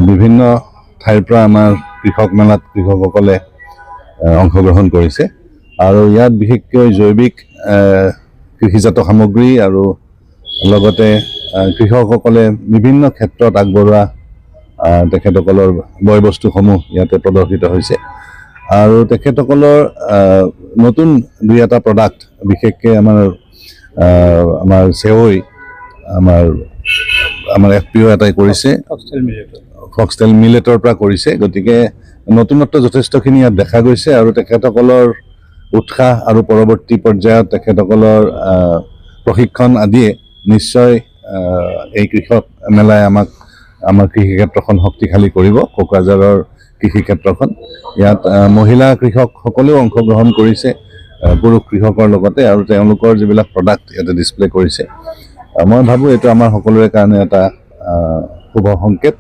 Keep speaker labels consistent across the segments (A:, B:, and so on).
A: বিভিন্ন ঠাইৰ পৰা আমাৰ কৃষক মেলাত কৃষকসকলে অংশগ্ৰহণ কৰিছে আৰু ইয়াত বিশেষকৈ জৈৱিক কৃষিজাত সামগ্ৰী আৰু লগতে কৃষকসকলে বিভিন্ন ক্ষেত্ৰত আগবঢ়োৱা তেখেতসকলৰ বয়বস্তুসমূহ ইয়াতে প্ৰদৰ্শিত হৈছে আৰু তেখেতসকলৰ নতুন দুই এটা প্ৰডাক্ট বিশেষকৈ আমাৰ চেৱৈ আমাৰ FPO এটাই কৰিছে ফক্সটেল মিলেটৰ পৰা কৰিছে গতিকে নতুনত্ব যথেষ্টখিনি ইয়াত দেখা গৈছে আৰু তেখেতসকলৰ উৎসাহ আৰু পৰৱৰ্তী পৰ্যায়ত তেখেতসকলৰ প্ৰশিক্ষণ আদিয়ে নিশ্চয় এই কৃষক মেলাই আমাৰ কৃষি ক্ষেত্ৰখন শক্তিশালী কৰিব কোকৰাঝাৰৰ কৃষি ক্ষেত্ৰখন ইয়াত মহিলা কৃষকসকলেও অংশগ্ৰহণ কৰিছে পুৰুষ কৃষকৰ লগতে আৰু তেওঁলোকৰ যিবিলাক প্ৰডাক্ট ইয়াতে ডিছপ্লে কৰিছে মই ভাবোঁ এইটো আমাৰ সকলোৰে কাৰণে এটা শুভ সংকেত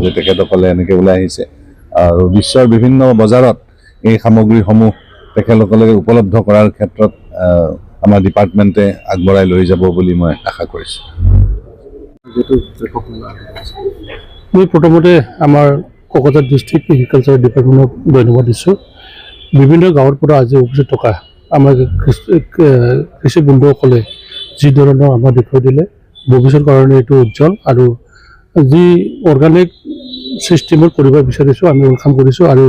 A: যে তেখেতসকলে এনেকৈ ওলাই আহিছে আৰু বিশ্বৰ বিভিন্ন বজাৰত এই সামগ্ৰীসমূহ তেখেতসকলে উপলব্ধ কৰাৰ ক্ষেত্ৰত আমাৰ ডিপাৰ্টমেণ্টে আগবঢ়াই লৈ যাব বুলি মই আশা কৰিছোঁ
B: মই প্ৰথমতে আমাৰ কোকৰাঝাৰ ডিষ্ট্ৰিক্ট এগ্ৰিকালচাৰ ডিপাৰ্টমেণ্টক ধন্যবাদ দিছোঁ বিভিন্ন গাঁৱৰ পৰা আজি উপস্থিত থকা আমাৰ কৃষি বন্ধুসকলে যি ধৰণৰ আমাৰ দেখুৱাই দিলে ভৱিষ্যতৰ কাৰণে এইটো উজ্জ্বল আৰু যি অৰ্গেনিক চিষ্টেমত কৰিব বিচাৰিছোঁ আমি ৱেলকাম কৰিছোঁ আৰু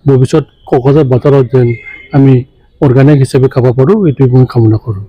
B: ভৱিষ্যত কোকৰাঝাৰ বজাৰত যেন আমি অৰ্গেনিক হিচাপে খাব পাৰোঁ এইটো মই কামনা কৰোঁ